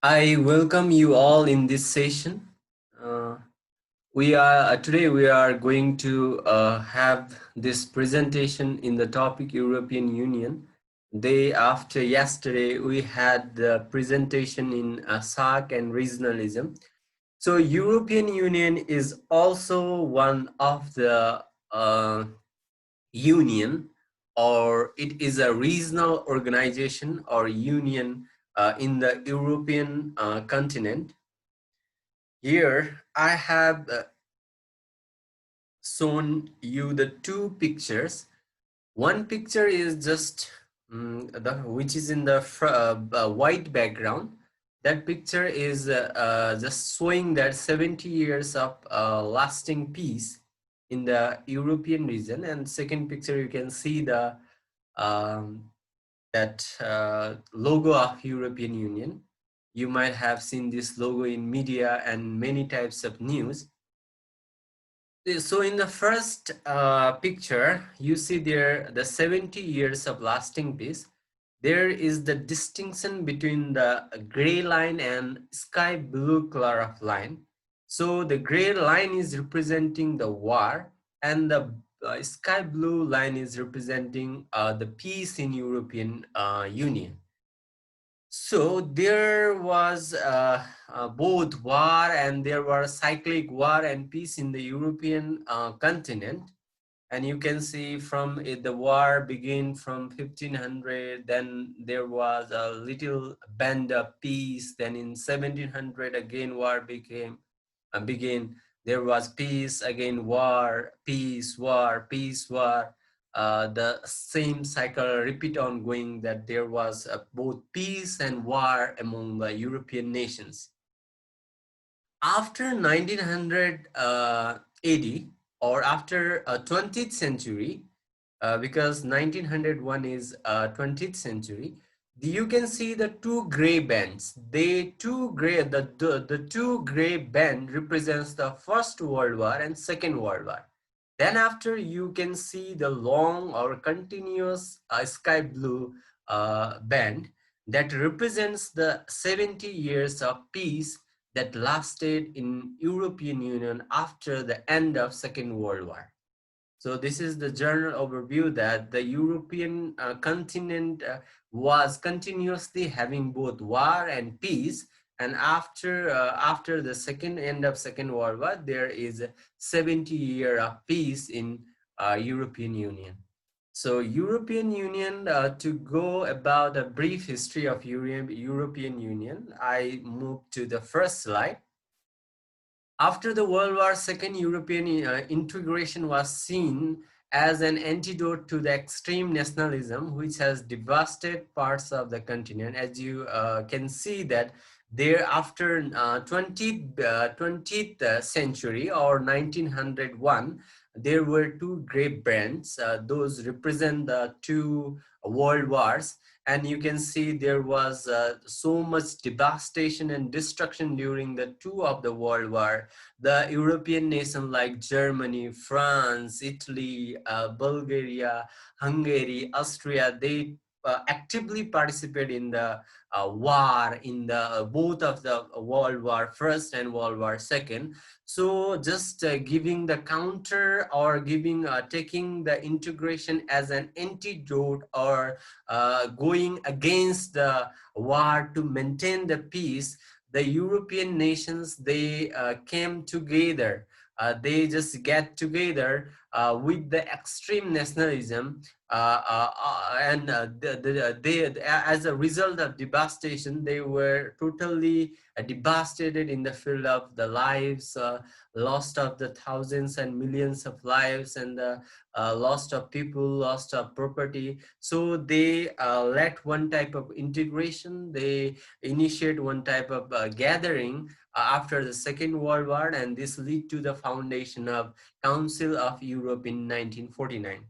I welcome you all in this session. Uh, we are today we are going to have this presentation in the topic European Union. Day after yesterday, we had the presentation in SAC and regionalism. So European Union is also one of the union, or it is a regional organization or union in the European continent. Here I have shown you the two pictures. One picture is just which is in the white background. That picture is just showing that 70 years of lasting peace in the European region. And second picture, you can see the um, that logo of European Union. You might have seen this logo in media and many types of news. So in the first picture, you see there the 70 years of lasting peace. There is the distinction between the gray line and sky blue color of line. So the gray line is representing the war, and the sky blue line is representing the peace in European Union. So there was both war, and there was cyclic war and peace in the European continent. And you can see from it, the war began from 1500, then there was a little band of peace, then in 1700 again war began. There was peace, again war, peace, war, peace, war. The same cycle repeat ongoing, that there was both peace and war among the European nations. After 1980, or after 20th century, because 1901 is 20th century, you can see the two gray bands. The two gray band represents the First World War and Second World War. Then after, you can see the long or continuous sky blue band that represents the 70 years of peace that lasted in European Union after the end of Second World War. So this is the general overview, that the European continent was continuously having both war and peace. And after the second end of Second World War, there is a 70 year of peace in European Union. So European Union, to go about a brief history of European Union, I move to the first slide. After the World War II, European integration was seen as an antidote to the extreme nationalism which has devastated parts of the continent. As you can see that there, after 20th century or 1901, there were two gray bands. Those represent the two world wars, and you can see there was so much devastation and destruction during the two of the world war. The European nations like Germany, France, Italy, Bulgaria, Hungary, Austria, they actively participate in the war, in the both of the World War First and World War Second. So just giving the counter, or giving taking the integration as an antidote, or going against the war to maintain the peace, the European nations, they came together. They just get together with the extreme nationalism, and they, as a result of devastation, they were totally devastated in the field of the lives, lost of the thousands and millions of lives, and the loss of people, loss of property. So they let one type of integration, they initiate one type of gathering after the Second World War, and this lead to the foundation of Council of Europe in 1949.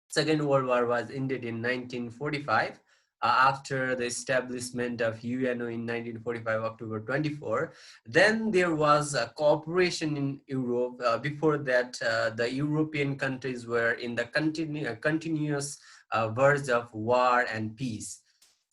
Second World War was ended in 1945. After the establishment of UNO in 1945, October 24, then there was a cooperation in Europe. Before that, the European countries were in the continuous verge of war and peace.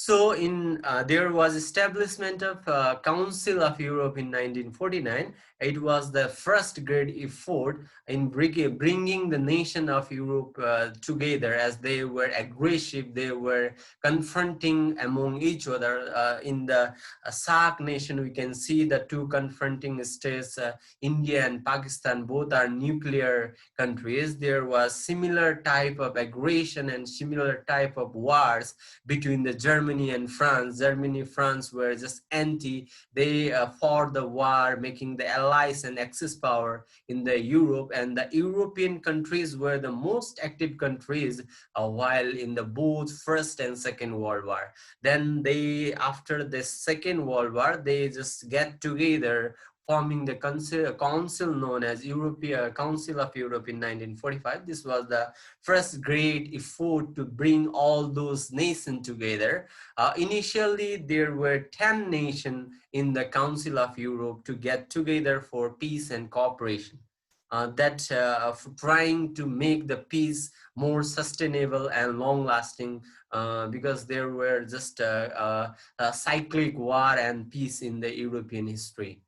So in there was establishment of Council of Europe in 1949. It was the first great effort in bringing the nation of Europe together, as they were aggressive. They were confronting among each other. In the SAARC nation, we can see the two confronting states, India and Pakistan, both are nuclear countries. There was similar type of aggression and similar type of wars between the Germany and France. Germany, France were just anti. They fought the war, making the allies and axis power in the Europe, and the European countries were the most active countries while in the both First and Second World War. Then they, after the Second World War, they just get together, forming the council known as European Council of Europe in 1945. This was the first great effort to bring all those nations together. Initially, there were 10 nations in the Council of Europe to get together for peace and cooperation. That trying to make the peace more sustainable and long lasting, because there were just a cyclic war and peace in the European history.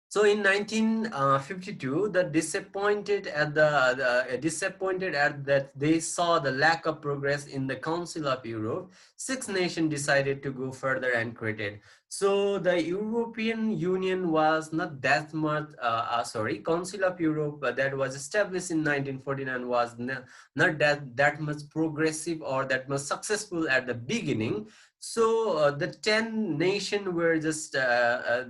So in 1952, the disappointed at that they saw the lack of progress in the Council of Europe. Six nations decided to go further and created. So the European Union was not that much. Council of Europe that was established in 1949 was not that much progressive or that much successful at the beginning. So the 10 nations were just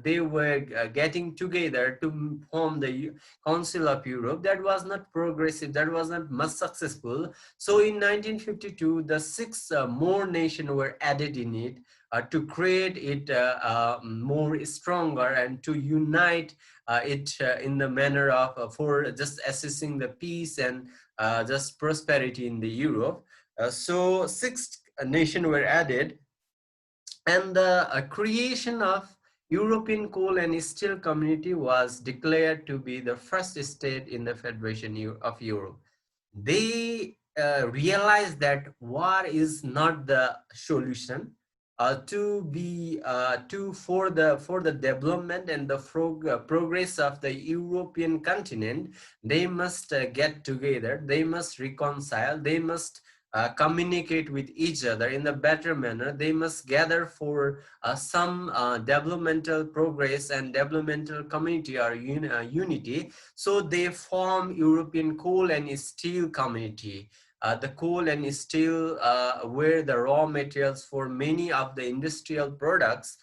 they were getting together to form the Council of Europe. That was not progressive. That was not much successful. So in 1952, the six more nations were added in it to create it more stronger and to unite it in the manner of for just assessing the peace and just prosperity in the Europe. So six nations were added, and the creation of European Coal and Steel Community was declared to be the first state in the Federation of Europe. They realized that war is not the solution. To be to for the development and the progress of the European continent, they must get together. They must reconcile. They must communicate with each other in a better manner. They must gather for some developmental progress and developmental community or unity. So they form European Coal and Steel Community. The coal and steel were the raw materials for many of the industrial products.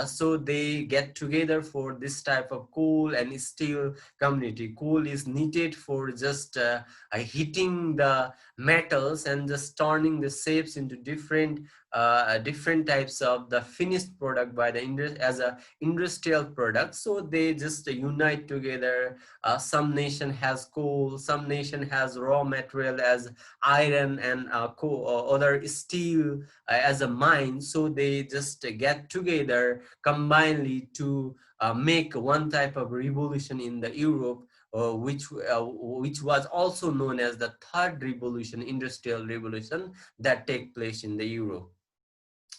So they get together for this type of coal and steel community. Coal is needed for just heating the metals and just turning the shapes into different types of the finished product by the as a industrial product. So they just unite together. Some nation has coal, some nation has raw material as iron and other steel as a mine. So they just get together combinedly to make one type of revolution in the Europe, which was also known as the third revolution, industrial revolution, that take place in the Europe.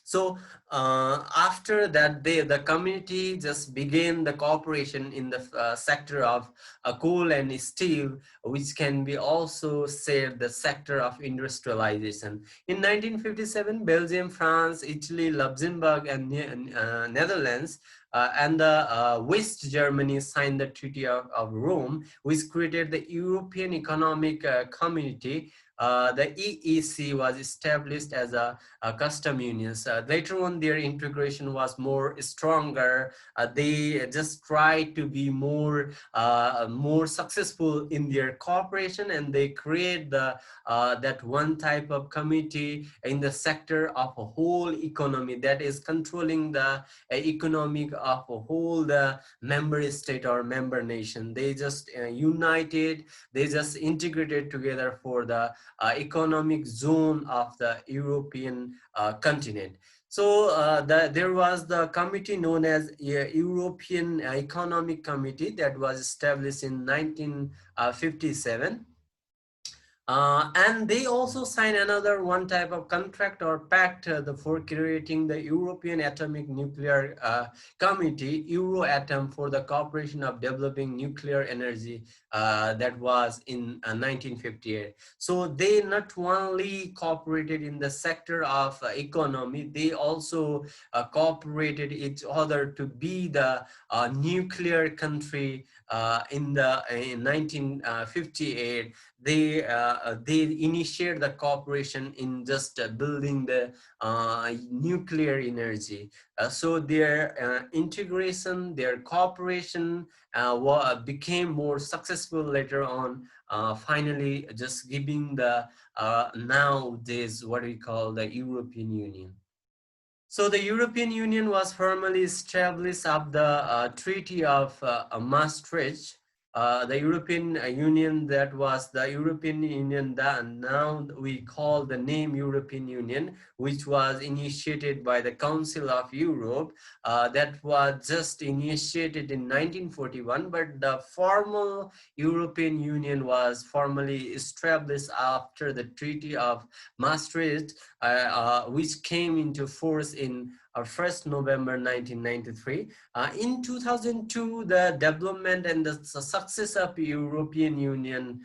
So after that, the community just began the cooperation in the sector of coal and steel, which can be also said the sector of industrialization. In 1957, Belgium, France, Italy, Luxembourg, and Netherlands and the West Germany signed the Treaty of Rome, which created the European Economic Community. The EEC was established as a custom unions. Later on, their integration was more stronger. They just tried to be more successful in their cooperation, and they create the that one type of committee in the sector of a whole economy that is controlling the economic of a whole the member state or member nation. They just united. They just integrated together for the economic zone of the European continent. So there was the committee known as European Economic Committee that was established in 1957. And they also sign another one type of contract or pact for creating the European Atomic Nuclear Committee, Euratom, for the cooperation of developing nuclear energy. That was in 1958. So they not only cooperated in the sector of economy, they also cooperated each other to be the nuclear country in 1958. They initiate the cooperation in just building the nuclear energy. So their integration, their cooperation became more successful later on. Finally, just giving the nowadays what we call the European Union. So the European Union was formally established after the Treaty of Maastricht. The European Union, that was the European Union that now we call the name European Union, which was initiated by the Council of Europe. That was just initiated in 1941, but the formal European Union was formally established after the Treaty of Maastricht, which came into force in 1st November 1993. In 2002, the development and the success of European Union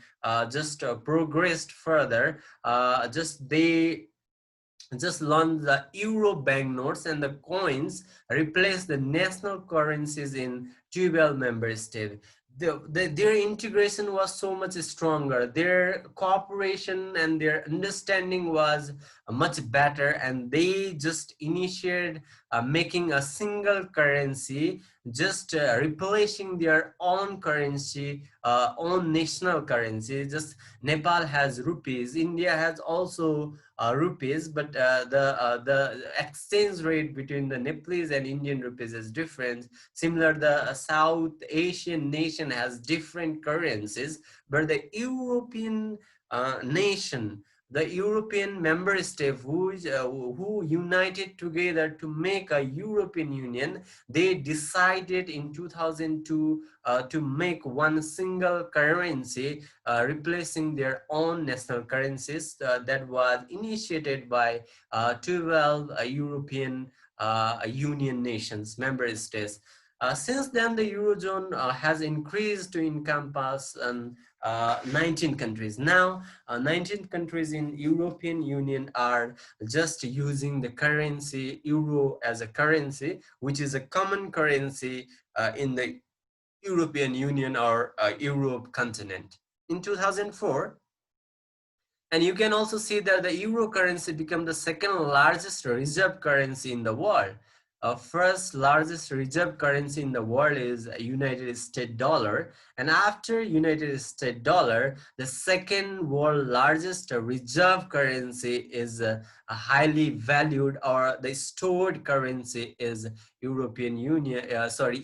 just progressed further. Just launched the euro banknotes, and the coins replaced the national currencies in 12 member states. Their integration was so much stronger. Their cooperation and their understanding was much better, and they just initiated making a single currency, just replacing their own currency, own national currency. Just Nepal has rupees, India has also rupees, but the exchange rate between the Nepalese and Indian rupees is different. Similar, the South Asian nation has different currencies, but the European nation, the European member state who united together to make a European Union, they decided in 2002 to make one single currency, replacing their own national currencies. That was initiated by 12 European Union nations, member states. Since then, the Eurozone has increased to encompass 19 countries. Now, 19 countries in European Union are just using the currency euro as a currency, which is a common currency in the European Union or Europe continent. In 2004, and you can also see that the euro currency became the second largest reserve currency in the world. First largest reserve currency in the world is United States dollar, and after United States dollar, the second world largest reserve currency is a highly valued, or the stored currency is European Union.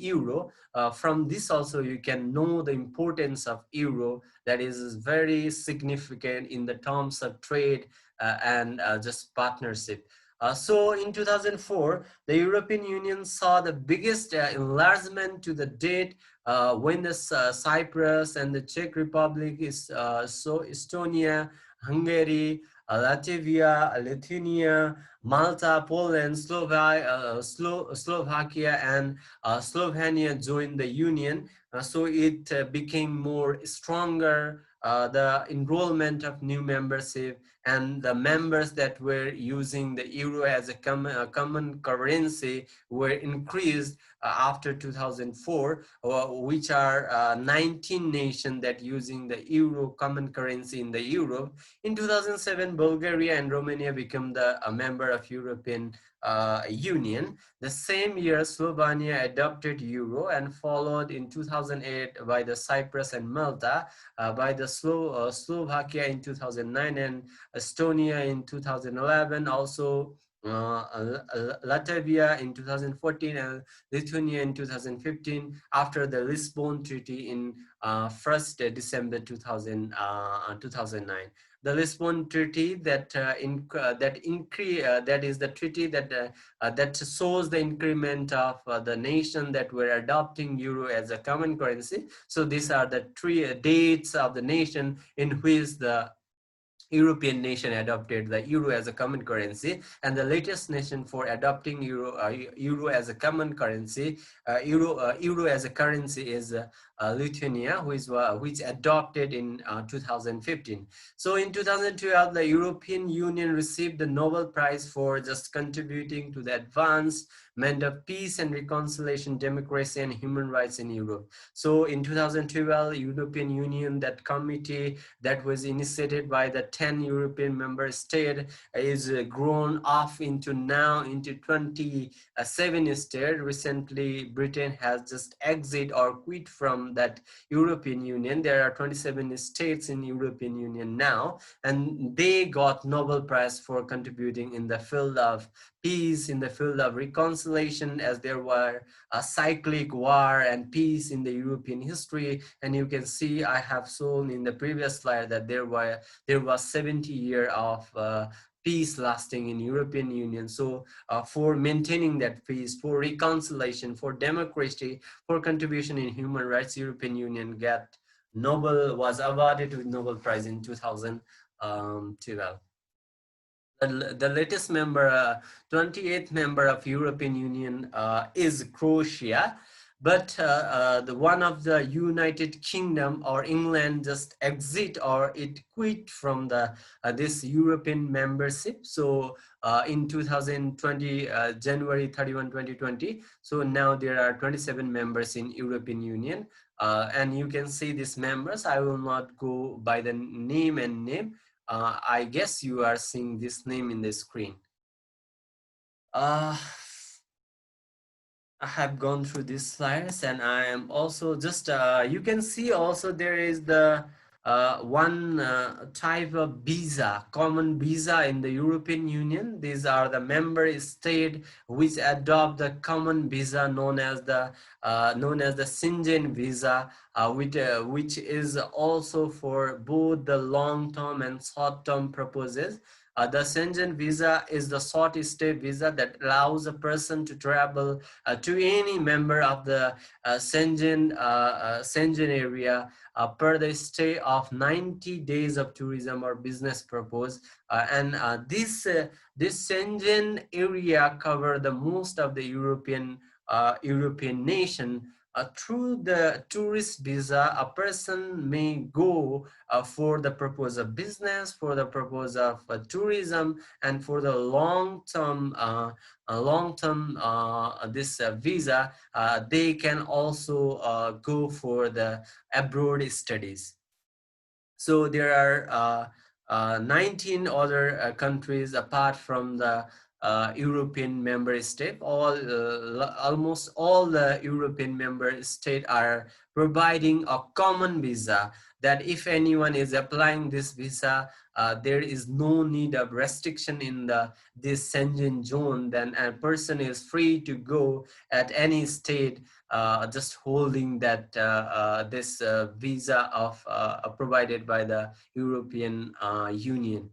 Euro. From this also you can know the importance of euro, that is very significant in the terms of trade and just partnership. So in 2004, the European Union saw the biggest enlargement to the date when the Cyprus and the Czech Republic, Estonia, Hungary, Latvia, Lithuania, Malta, Poland, Slovakia, and Slovenia joined the Union. So it became more stronger. The enrollment of new membership and the members that were using the euro as a common currency were increased after 2004, which are 19 nations that using the euro common currency in the Europe. In 2007, Bulgaria and Romania became a member of European Union. The same year, Slovenia adopted euro, and followed in 2008 by the Cyprus and Malta, by the Slovakia in 2009, and Estonia in 2011. Also, Latvia in 2014 and Lithuania in 2015, after the Lisbon Treaty in 1st December 2009. The Lisbon Treaty that is the treaty that shows the increment of the nation that were adopting euro as a common currency. So these are the three dates of the nation in which the European nation adopted the euro as a common currency, and the latest nation for adopting euro as a common currency, euro as a currency is Lithuania, which adopted in 2015. So in 2012, the European Union received the Nobel Prize for just contributing to the advancement of peace and reconciliation, democracy, and human rights in Europe. So in 2012, European Union, that committee that was initiated by the 10 European member states, is grown off into now into 27 states. Recently, Britain has just exit or quit from that European Union. There are 27 states in European Union now, and they got Nobel Prize for contributing in the field of peace, in the field of reconciliation, as there were a cyclic war and peace in the European history. And you can see I have shown in the previous slide that there was 70 years of peace lasting in European Union. So for maintaining that peace, for reconciliation, for democracy, for contribution in human rights, European Union was awarded with Nobel Prize in 2012. The latest member, 28th member of European Union is Croatia, but the one of the United Kingdom or England just exit or it quit from the this European membership. So in 2020, January 31, 2020. So now there are 27 members in European Union, and you can see these members. I will not go by the name. I guess you are seeing this name in the screen. Uh, I have gone through these slides, and I am also just, you can see also there is the one type of visa, common visa in the European Union. These are the member state which adopt the common visa known as the Schengen Visa, which is also for both the long-term and short-term purposes. The Schengen visa is the short stay visa that allows a person to travel to any member of the Schengen area per the stay of 90 days of tourism or business purpose. And this Schengen area cover the most of the European nation. Through the tourist visa, a person may go for the purpose of business, for the purpose of tourism, and for the long-term this visa, they can also go for the abroad studies. So there are 19 other countries apart from the European member state. Almost all the European member state are providing a common visa, that if anyone is applying this visa, there is no need of restriction in this Schengen zone. Then a person is free to go at any state, just holding that this visa of provided by the European Union.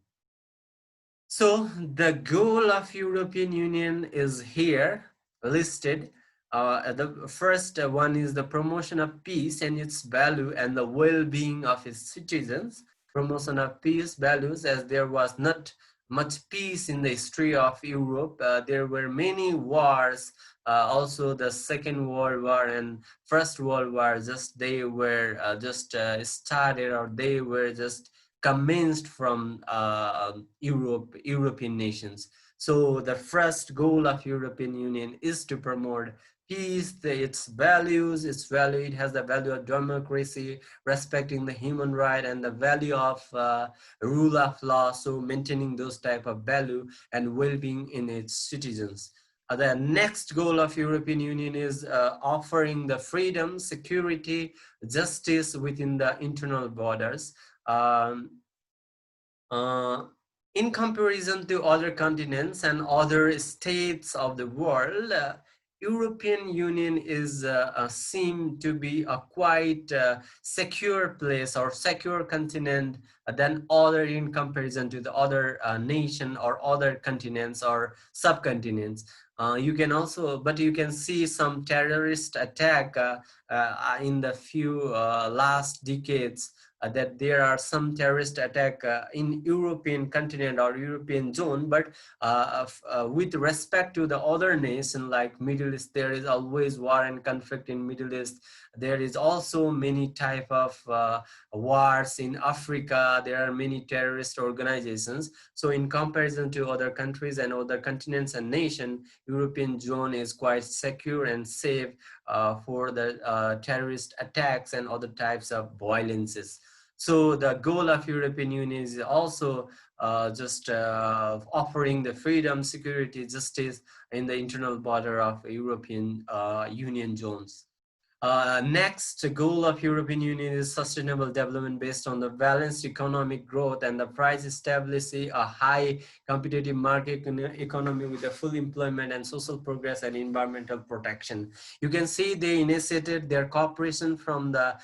So the goal of European Union is here listed. The first one is the promotion of peace and its value and the well-being of its citizens. Promotion of peace values, as there was not much peace in the history of Europe. There were many wars, also the Second World War and First World War. They were started, or they were just commenced from European nations. So the first goal of European Union is to promote peace, its values, it has the value of democracy, respecting the human right, and the value of rule of law, so maintaining those type of value and well-being in its citizens. The next goal of European Union is offering the freedom, security, justice within the internal borders. Um, uh, in comparison to other continents and other states of the world, European Union is seen to be a quite secure place or secure continent than other, in comparison to the other nation or other continents or subcontinents. You can see some terrorist attack in the few last decades that there are some terrorist attack in European continent or European zone, but with respect to the other nation like Middle East, there is always war and conflict in Middle East. There is also many type of wars in Africa. There are many terrorist organizations. So in comparison to other countries and other continents and nation, European zone is quite secure and safe for the terrorist attacks and other types of violences. So the goal of European Union is also just offering the freedom, security, justice in the internal border of European Union zones. Next goal of European Union is sustainable development based on the balanced economic growth and the price stability, a high competitive market economy with a full employment and social progress and environmental protection. You can see they initiated their cooperation from the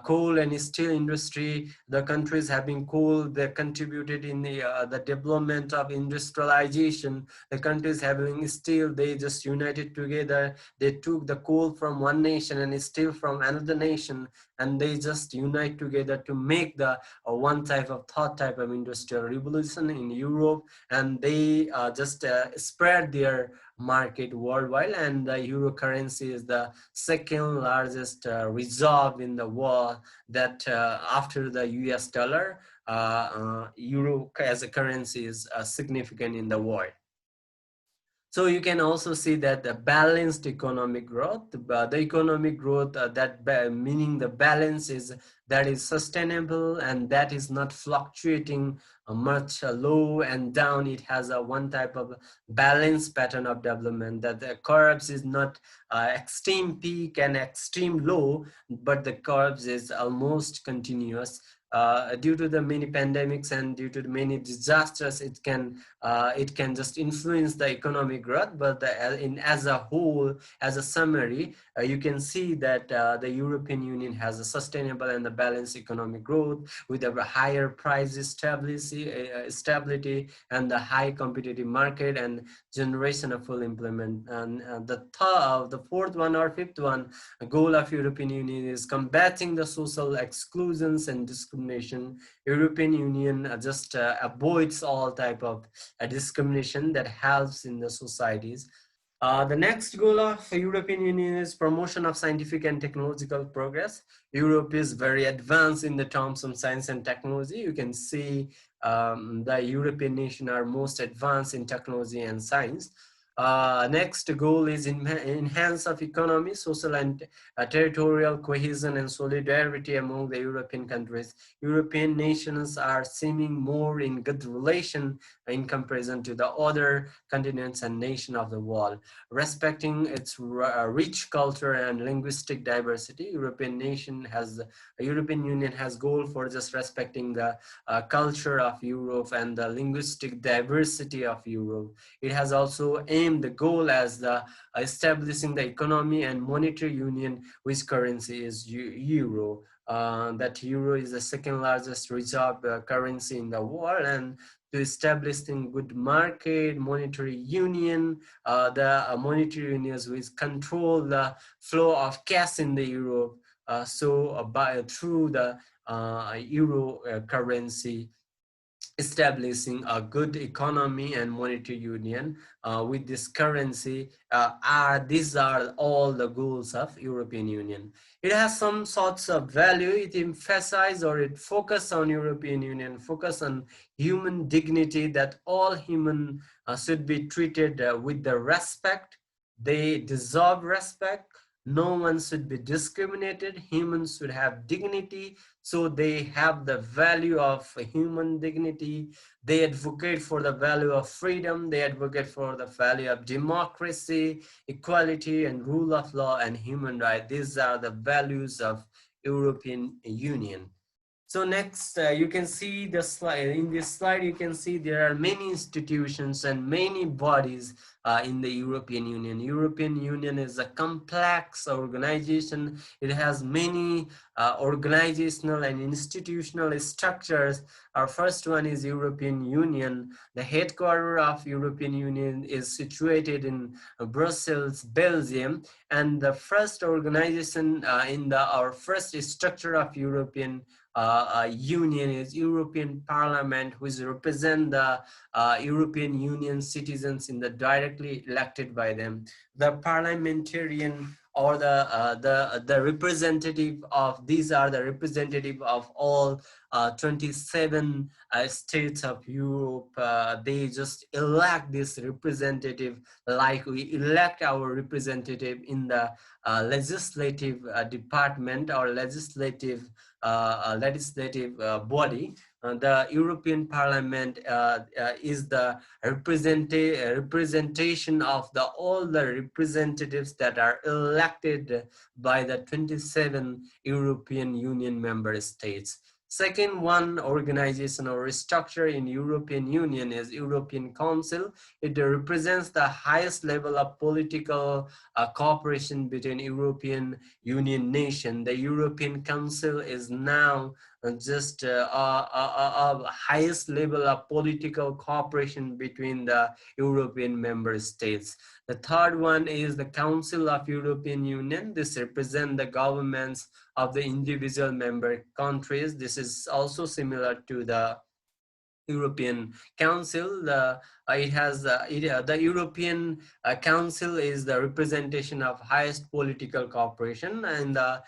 coal and steel industry. The countries having coal, they contributed in the development of industrialization. The countries having steel, they just united together. They took the coal from one nation and steel from another nation, and they just unite together to make the one type of third type of industrial revolution in Europe, and they just spread their market worldwide, and the euro currency is the second largest reserve in the world, that after the US dollar, euro as a currency is significant in the world. So you can also see that the balanced economic growth, the economic growth meaning the balance is that is sustainable and that is not fluctuating much low and down. It has a one type of balance pattern of development, that the curves is not extreme peak and extreme low, but the curves is almost continuous. Due to the many pandemics and due to the many disasters, it can just influence the economic growth, but as a whole, as a summary, you can see that the European Union has a sustainable and a balanced economic growth with a higher price stability and the high competitive market and generation of full employment. And the fourth one or fifth one, goal of European Union is combating the social exclusions and discrimination. European Union just avoids all type of discrimination that helps in the societies. The next goal of European Union is promotion of scientific and technological progress. Europe is very advanced in the terms of science and technology. You can see the European nation are most advanced in technology and science. Next goal is enhance of economy, social and territorial cohesion and solidarity among the European countries. European nations are seeming more in good relation in comparison to the other continents and nations of the world. Respecting its rich culture and linguistic diversity, European Union has goal for just respecting the culture of Europe and the linguistic diversity of Europe. It has also aimed the goal as the establishing the economy and monetary union, which currency is euro. That euro is the second largest reserve currency in the world, and to establishing good market, monetary union, the monetary unions which control the flow of cash in the Europe. Through the euro currency, establishing a good economy and monetary union with this currency, these are all the goals of European Union. It has some sorts of value. It emphasizes or it focus on European Union, focus on human dignity, that all human should be treated with the respect. They deserve respect. No one should be discriminated. Humans should have dignity, so they have the value of human dignity. They advocate for the value of freedom. They advocate for the value of democracy, equality, and rule of law and human rights. These are the values of European Union. So next, you can see the slide. In this slide, you can see there are many institutions and many bodies in the European Union. European Union is a complex organization. It has many organizational and institutional structures. Our first one is European Union. The headquarters of European Union is situated in Brussels, Belgium, and the first organization in the our first structure of European Union is European Parliament, which represent the European Union citizens in the directly elected by them. The parliamentarian or the representative of these are the representative of all 27 states of Europe. They just elect this representative like we elect our representative in the legislative department or legislative body. The European Parliament is the representation of all the representatives that are elected by the 27 European Union member states. Second one organization or structure in European Union is European Council. It represents the highest level of political cooperation between European Union nation. The European Council is now just highest level of political cooperation between the European member states. The third one is the Council of European Union. This represents the governments of the individual member countries. This is also similar to the European Council. The European Council is the representation of highest political cooperation, and the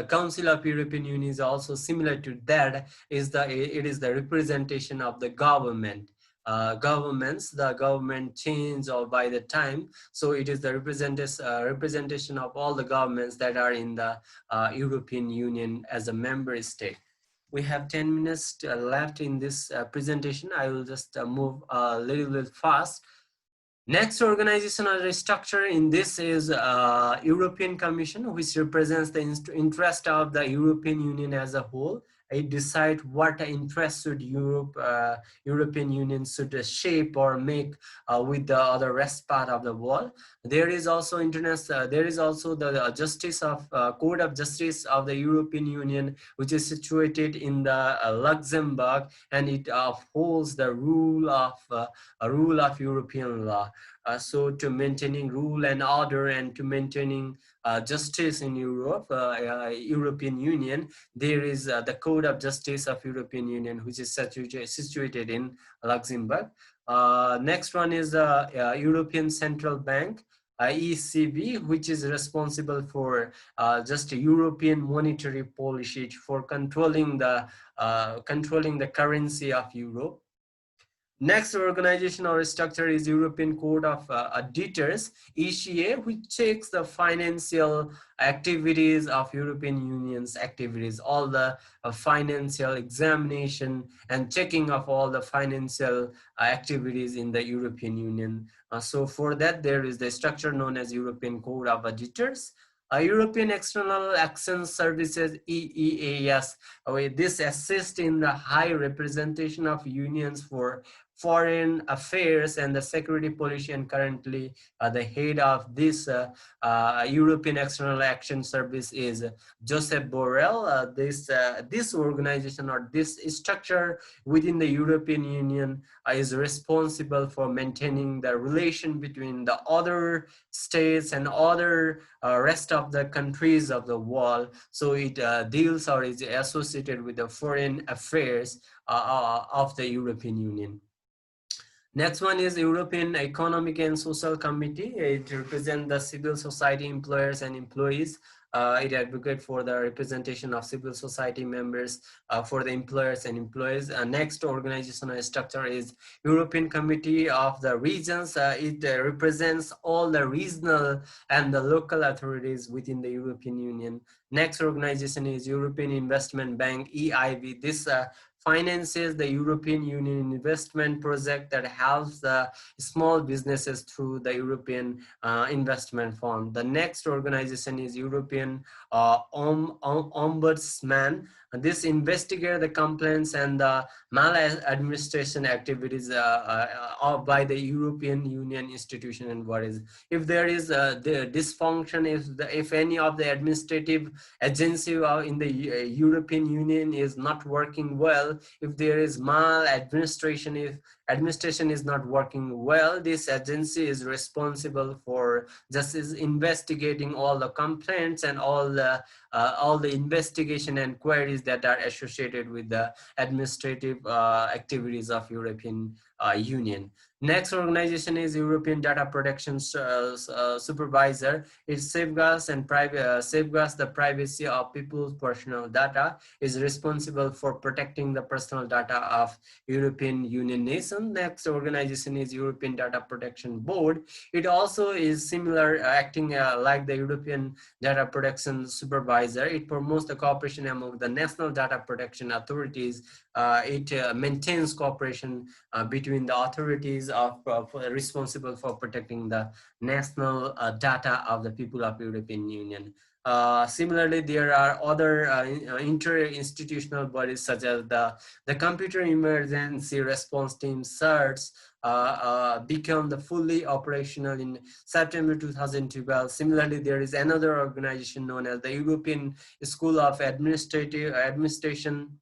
Council of European Union is also similar to that. It is the representation of the government. Governments, the government change or by the time, so it is the representation of all the governments that are in the European Union as a member state. We have 10 minutes left in this presentation. I will just move a little bit fast. Next organizational structure in this is European Commission, which represents the interest of the European Union as a whole. It decides what interest should European Union should shape or make with the other rest part of the world. There is also there is also the Justice of Court of Justice of the European Union, which is situated in the Luxembourg, and it upholds the rule of European law. So to maintaining rule and order and to maintaining justice in Europe, European Union, there is the Code of Justice of European Union, which is situated in Luxembourg. Next one is European Central Bank, ECB, which is responsible for just a European monetary policy for controlling the currency of Europe. Next organization or structure is European Court of Auditors, ECA, which checks the financial activities of European Union's activities, all the financial examination and checking of all the financial activities in the European Union. So for that, there is the structure known as European Court of Auditors. European External Action Services, EEAS. This assists in the high representation of unions for foreign affairs and the security policy, and currently the head of this European External Action Service is Joseph Borrell. This organization or this structure within the European Union is responsible for maintaining the relation between the other states and other rest of the countries of the world. So it deals or is associated with the foreign affairs of the European Union. Next one is European Economic and Social Committee. It represents the civil society employers and employees. It advocates for the representation of civil society members for the employers and employees. Next organizational structure is European Committee of the Regions. It represents all the regional and the local authorities within the European Union. Next organization is European Investment Bank, EIB. This finances the European Union investment project that helps the small businesses through the European Investment Fund. The next organization is European Ombudsman. This investigate the complaints and the maladministration activities by the European Union institution and bodies. If there is the dysfunction, if any of the administrative agency in the European Union is not working well, if there is maladministration, if administration is not working well, this agency is responsible for just is investigating all the complaints and all the investigation and queries that are associated with the administrative activities of European Union. Next organization is European Data Protection Supervisor. It safeguards the privacy of people's personal data, is responsible for protecting the personal data of European Union nation. Next organization is European Data Protection Board. It also is similar, acting like the European Data Protection Supervisor. It promotes the cooperation among the national data protection authorities. It maintains cooperation between the authorities responsible for protecting the national data of the people of European Union. Similarly, there are other inter-institutional bodies such as the Computer Emergency Response Team CERTS, become the fully operational in September 2012. Similarly, there is another organization known as the European School of Administration,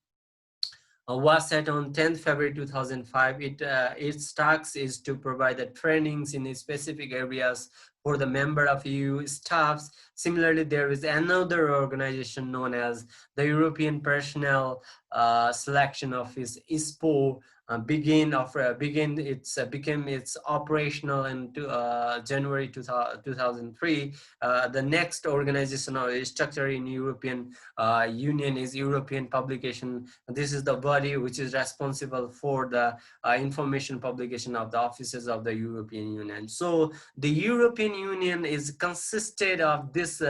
was set on 10th February 2005. Its task is to provide the trainings in specific areas for the member of EU staffs. Similarly, there is another organization known as the European Personnel Selection Office, ISPO, became its operational in January 2003. The next organization or structure in European Union is European Publication. This is the body which is responsible for the information publication of the offices of the European Union. So the European Union is consisted of this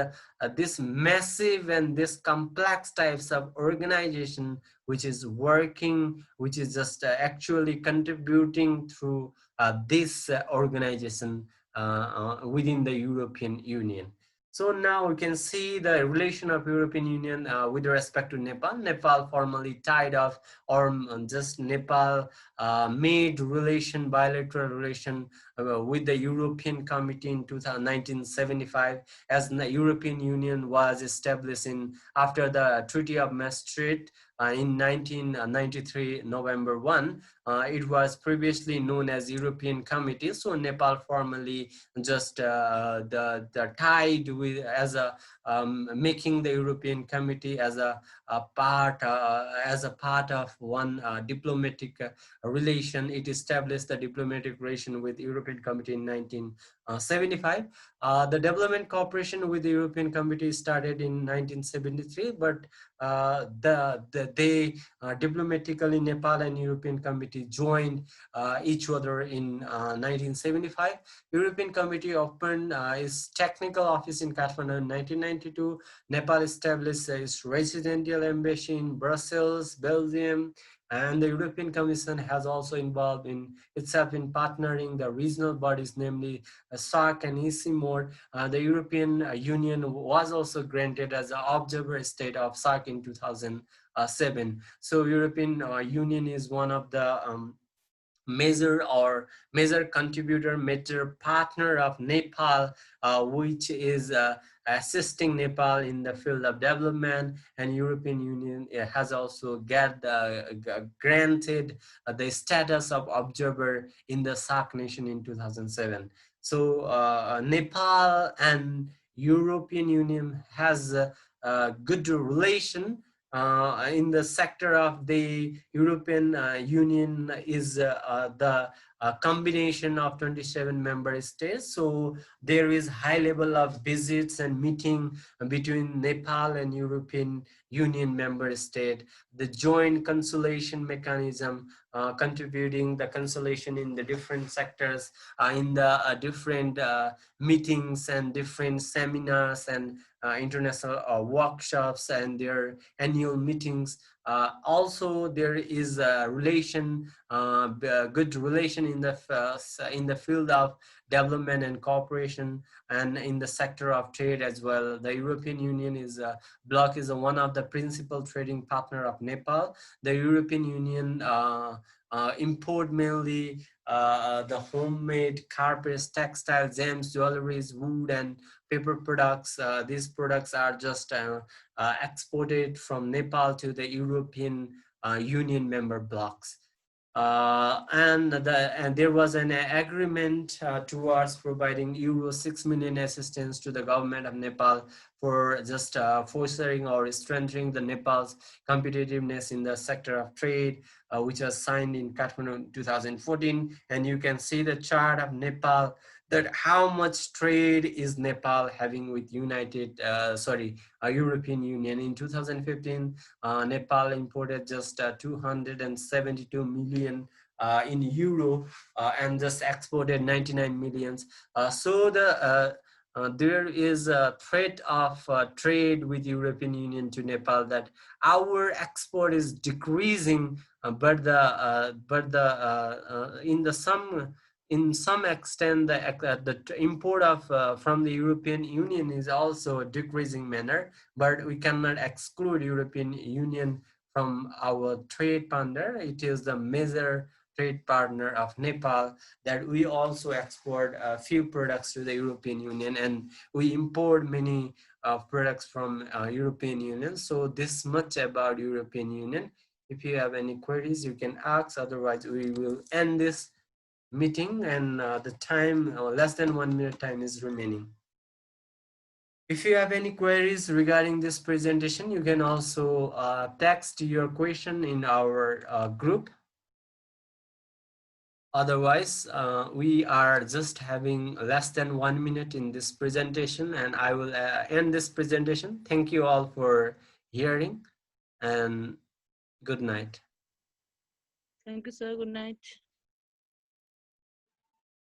massive and this complex types of organization which is working, which is just actually contributing through this organization within the European Union. So now we can see the relation of European Union with respect to Nepal. Nepal formally tied off, or just Nepal made bilateral relation with the European Committee in 1975, as the European Union was established after the Treaty of Maastricht in 1993 November 1. It was previously known as European Committee. So Nepal formally just the tied with as a making the European Committee as a part of one diplomatic relation. It established the diplomatic relation with European Committee in 1975. The development cooperation with the European Committee started in 1973, but they diplomatically, Nepal and European Committee joined each other in 1975. European Committee opened its technical office in Kathmandu in 1992. Nepal established its residential embassy in Brussels, Belgium, and the European Commission has also involved itself in partnering the regional bodies, namely SAC and ECMOR. The European Union was also granted as an observer state of SAC in 2007. So European Union is one of the major contributor, major partner of Nepal, which is assisting Nepal in the field of development, and European Union has also granted the status of observer in the SAC nation in 2007. So Nepal and European Union has a good relation. In the sector of the European Union is the combination of 27 member states. So there is high level of visits and meeting between Nepal and European Union member state. The joint consultation mechanism contributing the consultation in the different sectors, in the different meetings and different seminars and international workshops and their annual meetings. Also, there is a good relation in the field of development and cooperation, and in the sector of trade as well. The European Union bloc is one of the principal trading partner of Nepal. The European Union import mainly the homemade carpets, textile, gems, jewelries, wood, and paper products. These products are just exported from Nepal to the European Union member blocs. And there was an agreement towards providing euro 6 million assistance to the government of Nepal for just fostering or strengthening the Nepal's competitiveness in the sector of trade, which was signed in Kathmandu in 2014. And you can see the chart of Nepal, that how much trade is Nepal having with European Union. In 2015, Nepal imported just 272 million in euro, and just exported 99 millions. There is a threat of trade with European Union to Nepal, that our export is decreasing, in some extent the import of from the European Union is also a decreasing manner, but we cannot exclude European Union from our trade partner. It is the major trade partner of Nepal, that we also export a few products to the European Union, and we import many products from European Union. So this much about European Union. If you have any queries, you can ask. Otherwise, we will end this meeting, and the time, less than 1 minute time is remaining. If you have any queries regarding this presentation, you can also text your question in our group. Otherwise, we are just having less than 1 minute in this presentation, and I will end this presentation. Thank you all for hearing, and good night. Thank you, sir. Good night.